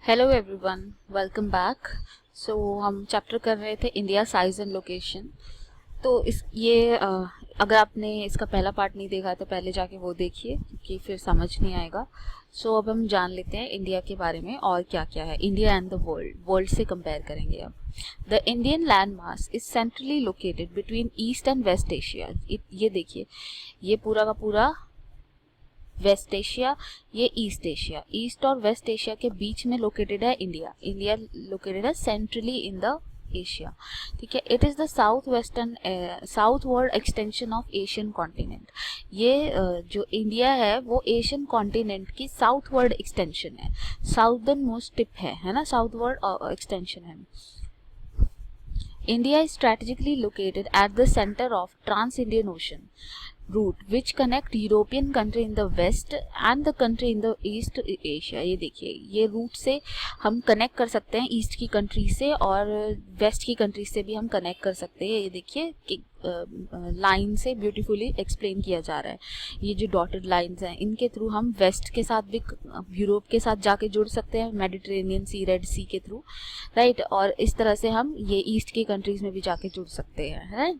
Hello everyone, welcome back. हम chapter कर रहे थे इंडिया साइज एंड लोकेशन। तो अगर आपने इसका पहला पार्ट नहीं देखा तो पहले जाके वो देखिए क्योंकि फिर समझ नहीं आएगा। अब हम जान लेते हैं इंडिया के बारे में और क्या क्या है। इंडिया एंड द वर्ल्ड से कंपेयर करेंगे अब। The Indian land mass is centrally located between east and west Asia. ये देखिए, ये पूरा का पूरा वेस्ट एशिया, ये ईस्ट एशिया। ईस्ट और वेस्ट एशिया के बीच में लोकेटेड है इंडिया। इंडिया लोकेटेड है सेंट्रली इन द एशिया। ठीक है, it is the south world extension of Asian continent. ये जो इंडिया है वो एशियन कॉन्टिनेंट की साउथ वर्ल्ड एक्सटेंशन है, साउदर्न मोस्ट टिप है ना, साउथ वर्ल्ड एक्सटेंशन है। India is strategically located at the center of Trans-Indian Ocean route which connect European country in the west and the country in the east Asia। ये देखिए, ये root से हम connect कर सकते हैं ईस्ट की कंट्री से और वेस्ट की कंट्री से भी हम कनेक्ट कर सकते हैं। ये देखिए कि लाइन से ब्यूटीफुली एक्सप्लेन किया जा रहा है। ये जो डॉटेड लाइंस हैं इनके थ्रू हम वेस्ट के साथ भी यूरोप के साथ जाके जुड़ सकते हैं, मेडिटेरेनियन सी, रेड सी के थ्रू, राइट। और इस तरह से हम ये ईस्ट की कंट्रीज में भी जाके जुड़ सकते हैं, राइट।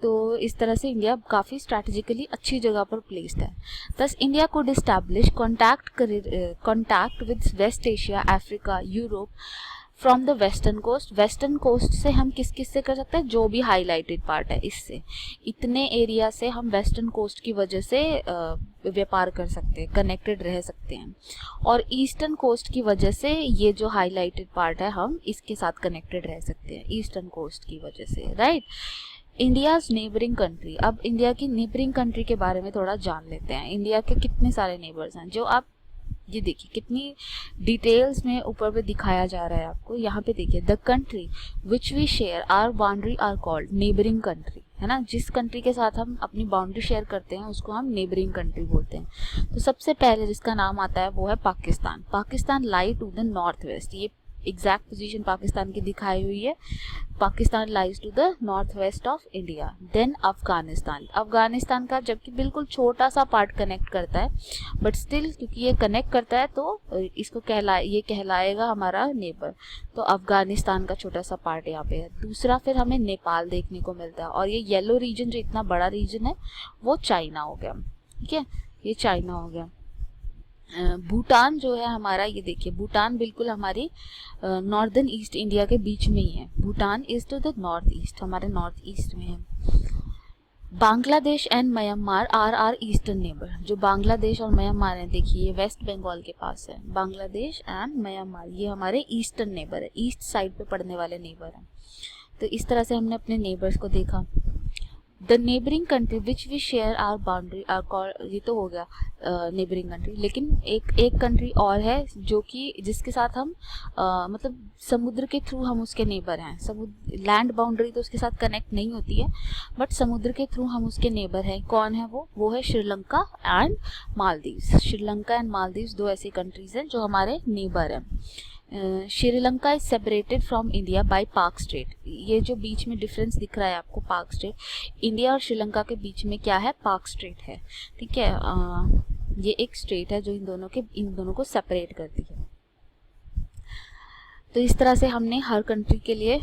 तो इस तरह से इंडिया काफ़ी स्ट्रैटेजिकली अच्छी जगह पर प्लेस्ड है। Thus India could establish contact with west Asia, Africa, Europe from the western coast. Western coast से हम किस किस से कर सकते हैं, जो भी हाईलाइटेड पार्ट है इससे, इतने एरिया से हम वेस्टर्न कोस्ट की वजह से व्यापार कर सकते हैं, कनेक्टेड रह सकते हैं। और ईस्टर्न कोस्ट की वजह से ये जो हाईलाइटेड पार्ट है हम इसके साथ कनेक्टेड रह सकते हैं ईस्टर्न कोस्ट की वजह से, राइट। India's neighbouring country. अब इंडिया की नेबरिंग कंट्री के बारे में थोड़ा जान लेते हैं। इंडिया के कितने सारे नेबर्स हैं, जो आप ये देखिए कितनी डिटेल्स में ऊपर पे दिखाया जा रहा है आपको। यहाँ पे देखिए, the country which we share our boundary are called neighbouring country, है ना। जिस कंट्री के साथ हम अपनी बाउंड्री शेयर करते हैं उसको हम नेबरिंग कंट्री बोलते हैं। तो सबसे पहले जिसका नाम आता है वो है Pakistan. Pakistan lie to the north west. ये एग्जैक्ट पोजीशन पाकिस्तान की दिखाई हुई है। Pakistan lies to the north west of India. Then Afghanistan. Afghanistan का जबकि बिल्कुल छोटा सा पार्ट कनेक्ट करता है, बट स्टिल क्योंकि ये कनेक्ट करता है तो इसको ये कहलाएगा हमारा नेबर। तो अफगानिस्तान का छोटा सा पार्ट यहाँ पे है। दूसरा फिर हमें नेपाल देखने को मिलता है। और ये येलो रीजन जो इतना बड़ा रीजन है वो चाइना हो गया, ठीक है, ये चाइना हो गया। भूटान जो है हमारा, ये देखिए भूटान बिल्कुल हमारी नॉर्दर्न ईस्ट इंडिया के बीच में ही है। Bhutan is to the north east, हमारे नॉर्थ ईस्ट में है। Bangladesh and Myanmar are eastern neighbour. जो बांग्लादेश और म्यांमार है, देखिए ये वेस्ट बंगाल के पास है। बांग्लादेश एंड म्यांमार ये हमारे ईस्टर्न नेबर है, ईस्ट साइड पे पड़ने वाले नेबर हैं। तो इस तरह से हमने अपने नेबर्स को देखा। The neighbouring country which we share our boundary are called, ये तो हो गया नेबरिंग कंट्री। लेकिन एक कंट्री और है जो कि जिसके साथ हम मतलब समुद्र के थ्रू हम उसके नेबर हैं। समुद्र लैंड बाउंड्री तो उसके साथ कनेक्ट नहीं होती है, बट समुद्र के थ्रू हम उसके नेबर हैं। कौन है वो है श्रीलंका एंड मालदीव्स। श्रीलंका एंड मालदीव्स दो ऐसी कंट्रीज हैं जो हमारे नेबर हैं। Sri Lanka is separated from India by पाक स्ट्रेट। ये जो बीच में डिफरेंस दिख रहा है आपको, पाक स्ट्रेट, इंडिया और श्रीलंका के बीच में क्या है, पाक स्ट्रेट है, ठीक है। ये एक स्ट्रेट है जो इन दोनों को सेपरेट करती है। तो इस तरह से हमने हर कंट्री के लिए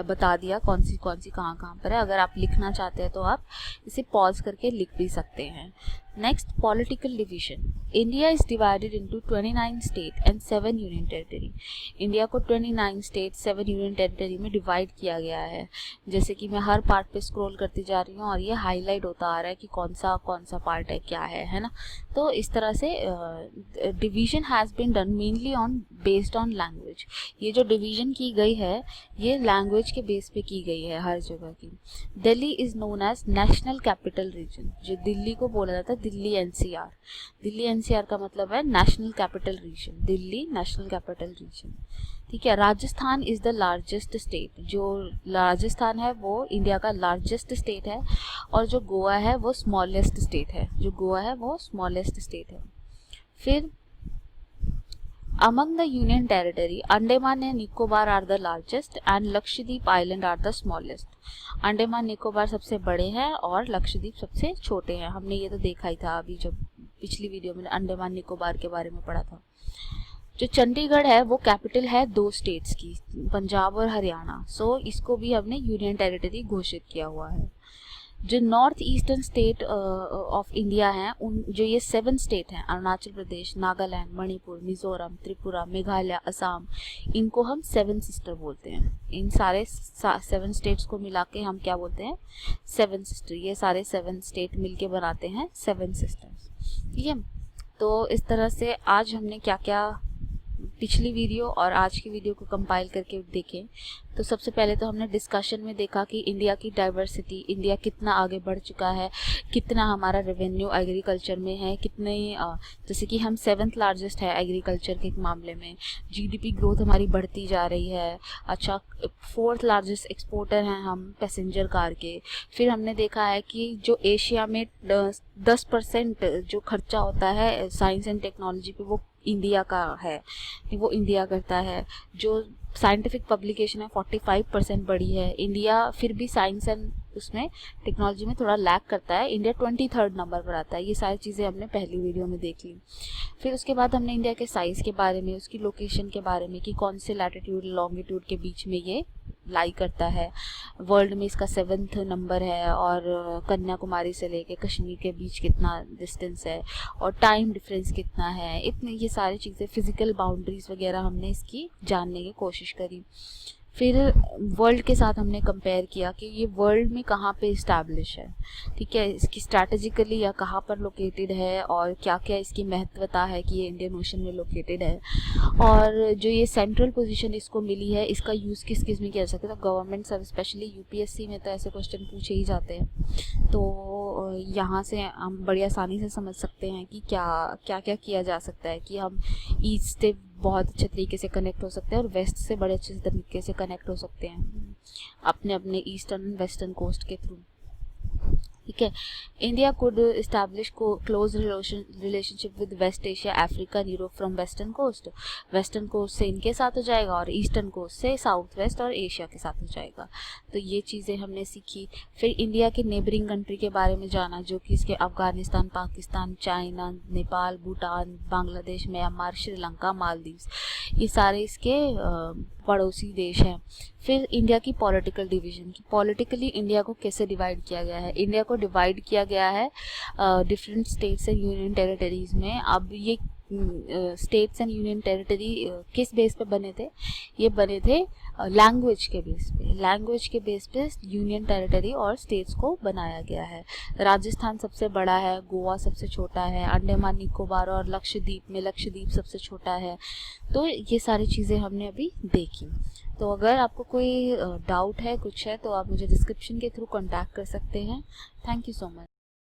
बता दिया कौन सी कहाँ पर है। अगर आप लिखना चाहते हैं तो आप इसे पॉज करके लिख भी सकते हैं। Next, political division. India is divided into 29 state and 7 union territory. India को 29 स्टेट 7 यूनियन टेरिटरी में डिवाइड किया गया है। जैसे कि मैं हर पार्ट पे स्क्रॉल करती जा रही हूँ और ये हाईलाइट होता आ रहा है कि कौन सा पार्ट है, क्या है ना। तो इस तरह से division has been done mainly based on language. ये जो डिवीजन की गई है ये लैंग्वेज के बेस पे की गई है हर जगह की। Delhi is known as national capital region. जो दिल्ली को बोला जाता है दिल्ली एनसीआर। दिल्ली एनसीआर का मतलब है national capital reason, Delhi national capital reason, ठीक है। Rajasthan is the largest state. जो राजस्थान है वो इंडिया का लार्जेस्ट स्टेट है और जो गोवा है वो स्मॉलेस्ट स्टेट है। फिर among the union territory, Andaman and Nicobar are the largest and Lakshadweep island are the smallest. Andaman Nicobar सबसे बड़े हैं और लक्षद्वीप सबसे छोटे हैं। हमने ये तो देखा ही था अभी जब पिछली वीडियो में अंडमान निकोबार के बारे में पढ़ा था। जो चंडीगढ़ है वो कैपिटल है 2 स्टेट्स की, पंजाब और हरियाणा। सो इसको भी हमने यूनियन टेरिटरी घोषित किया हुआ है। जो north eastern state of India हैं, उन जो ये 7 स्टेट हैं, अरुणाचल प्रदेश, नागालैंड, मणिपुर, मिजोरम, त्रिपुरा, मेघालय, असम, इनको हम 7 सिस्टर बोलते हैं। इन सारे 7 स्टेट्स को मिला के हम क्या बोलते हैं? 7 सिस्टर। ये सारे 7 स्टेट मिलके बनाते हैं 7 सिस्टर्स। ठीक है, तो इस तरह से आज हमने क्या क्या पिछली वीडियो और आज की वीडियो को कंपाइल करके देखें। तो सबसे पहले तो हमने डिस्कशन में देखा कि इंडिया की डाइवर्सिटी, इंडिया कितना आगे बढ़ चुका है, कितना हमारा रेवेन्यू एग्रीकल्चर में है, कितने जैसे कि हम 7th लार्जेस्ट है एग्रीकल्चर के मामले में, जीडीपी ग्रोथ हमारी बढ़ती जा रही है। अच्छा, 4th लार्जेस्ट एक्सपोर्टर हैं हम पैसेंजर कार के। फिर हमने देखा है कि जो एशिया में 10% जो खर्चा होता है साइंस एंड टेक्नोलॉजी पे, वो इंडिया का है, वो इंडिया करता है। जो साइंटिफिक पब्लिकेशन है 45% बढ़ी है इंडिया, फिर भी साइंस एंड उसमें टेक्नोलॉजी में थोड़ा लैग करता है, इंडिया 23rd नंबर पर आता है। ये सारी चीज़ें हमने पहली वीडियो में देख ली। फिर उसके बाद हमने इंडिया के साइज़ के बारे में, उसकी लोकेशन के बारे में कि कौन से लैटिट्यूड लॉन्गिट्यूड के बीच में ये लाई करता है। वर्ल्ड में इसका 7th नंबर है, और कन्याकुमारी से लेके कश्मीर के बीच कितना डिस्टेंस है, और टाइम डिफरेंस कितना है, इतने ये सारी चीज़ें, फिजिकल बाउंड्रीज वगैरह हमने इसकी जानने की कोशिश करी। फिर वर्ल्ड के साथ हमने कंपेयर किया कि ये वर्ल्ड में कहाँ पे इस्टेब्लिश है, ठीक है, इसकी स्ट्रैटेजिकली या कहाँ पर लोकेटेड है, और क्या क्या इसकी महत्वता है कि ये इंडियन ओशन में लोकेटेड है, और जो ये सेंट्रल पोजीशन इसको मिली है, इसका यूज़ किस किस में किया जा सकता है। तो गवर्नमेंट सर्विस, स्पेशली यूपीएससी में तो ऐसे क्वेश्चन पूछे ही जाते हैं, तो यहाँ से हम बड़ी आसानी से समझ सकते हैं कि क्या क्या क्या किया जा सकता है, कि हम ईस्ट से बहुत अच्छे तरीके से कनेक्ट हो सकते हैं और वेस्ट से बड़े अच्छे तरीके से कनेक्ट हो सकते हैं अपने अपने ईस्टर्न एंड वेस्टर्न कोस्ट के थ्रू। ठीक है, India could establish close relationship with west Asia, Africa, Europe from western coast. Western coast से इनके साथ हो जाएगा, और ईस्टर्न कोस्ट से साउथ वेस्ट और एशिया के साथ हो जाएगा। तो ये चीज़ें हमने सीखी। फिर इंडिया के नेबरिंग कंट्री के बारे में जाना, जो कि इसके अफगानिस्तान, पाकिस्तान, चाइना, नेपाल, भूटान, बांग्लादेश, म्यांमार, श्रीलंका, मालदीव्स, ये सारे इसके पड़ोसी देश हैं। फिर इंडिया की पॉलिटिकल डिवीजन, की पॉलिटिकली इंडिया को कैसे डिवाइड किया गया है। इंडिया को डिवाइड किया गया है different states and union territories में। अब ये स्टेट्स एंड यूनियन टेरिटरी किस बेस पे बने थे? ये बने थे लैंग्वेज के बेस पे। लैंग्वेज के बेस पे यूनियन टेरिटरी और स्टेट्स को बनाया गया है। राजस्थान सबसे बड़ा है, गोवा सबसे छोटा है, अंडमान निकोबार और लक्षद्वीप में लक्षद्वीप सबसे छोटा है। तो ये सारी चीज़ें हमने अभी देखी। तो अगर आपको कोई डाउट है, कुछ है, तो आप मुझे डिस्क्रिप्शन के थ्रू कॉन्टैक्ट कर सकते हैं। Thank you so much.